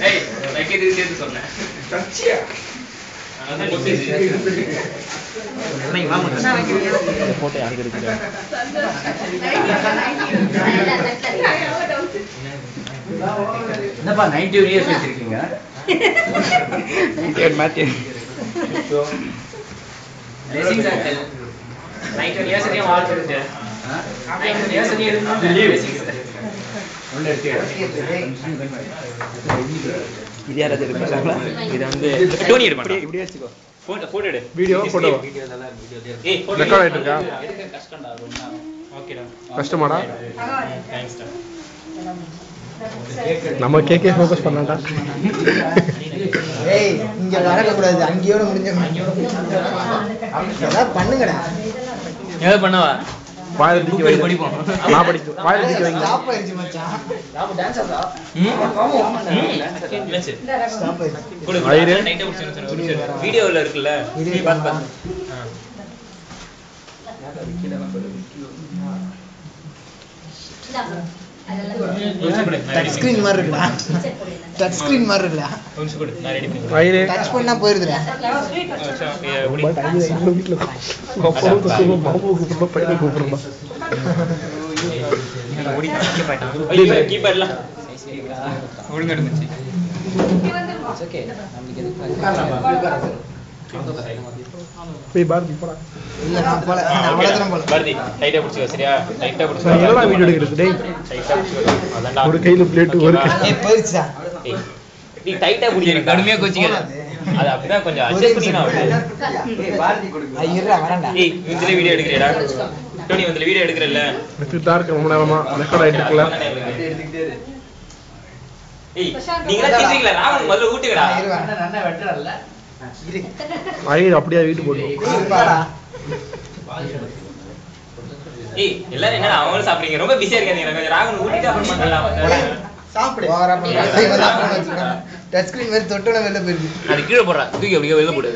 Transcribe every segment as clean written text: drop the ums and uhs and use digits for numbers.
ஏய் லைக் இது சேர்த்து சொன்னேன் சச்சியா नहीं मामा फोटो यार எடுக்குறேன் என்னப்பா 90 இயர்ஸ் வச்சிருக்கீங்க மாத்தி blessings uncle 90 இயர்ஸ் நீ வாழ்ந்துட்டு 90 இயர்ஸ் நீ blessings ஒண்ணு எடுத்து இது யாரது இருப்பாங்களா இது வந்து டோனி இருப்பாங்க இப்படி வெச்சுக்கோ போட்டோ எடு வீடியோ நல்லா வீடியோ ஏய் ரெக்கார்ட் ஆயிட்டு இருக்கா எடுக்க கஷ்டம்டா ரொம்ப ஓகேடா கஷ்டமாடா தேங்க்ஸ் டா நம்ம கேக்கே ஃபோக்கஸ் பண்ணாடா ஏய் இங்க வரக்க கூடாது அங்கேயோட முடிஞ்சோம் ஏதா பண்ணுங்கடா ஏதோ பண்ணவா வாயில தூக்கி வை படிப்போம் நான் படிப்பேன் வாயில தூக்கி வைங்க ஸ்டாப் ஆயிடுச்சு மச்சான் நாம டான்ஸ் ஆடுறா டான்ஸ் ஸ்டாப் ஆயிடுச்சு குடு ஐரே நைட் முடிச்சு வீடியோல இருக்குல்ல நீ பாத்து டச் ஸ்கிரீன் மாதிரி இருக்குடா டச் ஸ்கிரீன் மாதிரி இருக்குடா கொஞ்சம் குடு நான் ரெடி பண்ணி ஐரே டச் பண்ணா போயிருதுடா வீட்ல அப்போ பாபுக்கு ரொம்ப பையனை கூப்பிடுறா ஓடி கீப்பர் கீப்பர்ல ஒழுங்கா இருந்துச்சு ஓகே நமக்கு எதுக்கு போய் பாரதி போடா இல்ல நான் போல நான் அவ்வளவுதான் போல பாரதி டைட்டா பிடிச்சுக்கோ சரியா டைட்டா பிடிச்சுக்கோ நான் என்னடா வீடியோ எடுக்கிறது டேய் டைட்டா பிடிச்சுக்கோ அதான்டா ஒரு கையில பிளேட் ஒரு ஏய் போயிருச்சா ஏய் நீ டைட்டா பிடிக்கிற கடுமையா கோச்சிக்கல அது அப்படிதான் கொஞ்சம் அட்ஜஸ்ட் பண்ணினா ஏய் பாரதி கொடுங்க ஐயரா வரேன்டா ஏய் இதுல வீடியோ எடுக்கறேடா டோனி வந்து வீடியோ எடுக்கறல்ல எடுத்துட்டா இருக்க ரொம்ப நேரமா ரெக்கார்ட் ஆயிட்டு இருக்கல எடுத்துக்கிட்டே இரு ஏய் நீங்க திட்டுறீங்களா ராவன் முதல்ல ஊட்டுங்கடா அண்ணா வெட்டறல்ல இரு ஐரே அப்படியே வீட்டு போடு இருப்பாடா ஏய் எல்லாரும் என்னடா அவங்களும் சாப்பிடுறீங்க ரொம்ப பிஸியா இருக்காதீங்க கொஞ்சம் ராவன் ஊட்டிட்டு அப்புறம் பண்ணலாம் சாப்பிடு ஓவரா பண்ணி வந்து அப்புறம் வச்சுக்கலாம் டச் ஸ்கிரீன் மாதிரி தொட்டோட வெளில போயிருக்கு அது கீழ போடுறா தூக்கி அப்படியே வெளிய போடு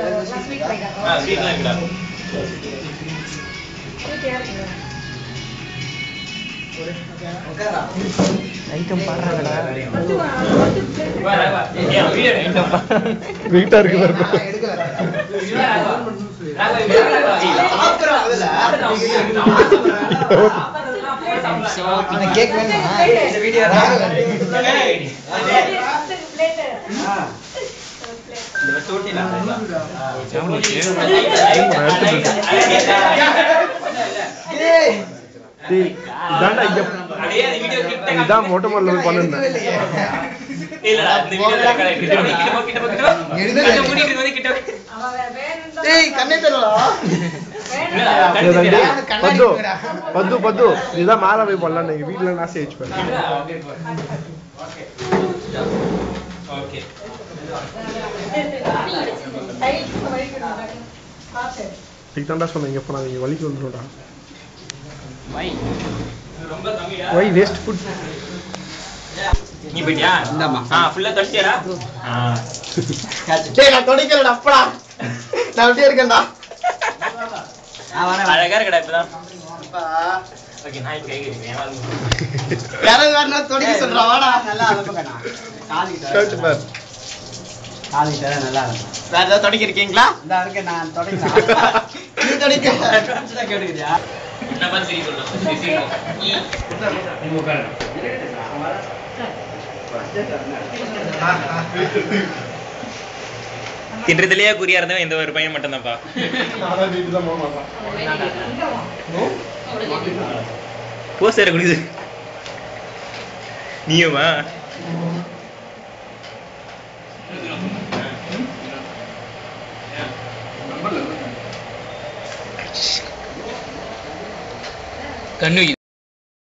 ஸ்வீட்லாம் இருக்குடா ஐட்டம் பாடுறாங்கடா வா வா ஏய் வீடியோ ஐட்டம் வெயிட்டா இருக்கு பாருங்க எடுக்கல அப்புறம் அதுல இந்த கேக் வேணுமா இந்த வீடியோ இந்த சோட்டில ஏய் டேய் இதான்டா இங்க அடே அந்த வீடியோ கிட்ட இதான் மொட்டை மாடல பண்ணுனேன் இல்லடா இந்த வீடியோல கிட்ட எடுக்கல முடிக்கிட்டு வந்து கிட்ட ஏய் கண்ணே தெரியலடா பத்து பத்து பத்து இதான் மேல போய் பண்ணலாம் நீங்க வீட்ல நாசி வச்சுப்பேன் ஓகே இதுதான்டா சொன்னீங்க போனா நீங்க வலிக்கு வந்துடும்டா மை ரொம்ப கம்மிடா வை வேஸ்ட் ஃபுட் நீ போய்டியா இந்தாமா ஃபுல்லா தட்டியாடா டேய் நான் தொடிக்கலடா அப்படா நான் அப்படியே இருக்கேன்டா அழகா இருக்கடா இப்பதான் ஓகே நான் கை கேக்குறேன் யாராவது வரனா தொடிக்க சொல்றா வாடா நல்லா அலப்பக்கடா ஷர்ட் பார் காலிட்ட நல்லா இருக்கும் வேற ஏதாவது தொடிக்க இருக்கீங்களா இந்த இருக்க நான் தொடிக்கலாம் நீ தொடிக்க அட்வான்ஸ்டா கேக்குறியா என்ன பண்ண சரி சொல்றேன் நீ உட்காரு தின்றதுலயே குறியா இருந்தவன் இந்த ஒரு பையன் மட்டும் தான்ப்பா போஸ்டர் குடிது நீயுமா கண்ணு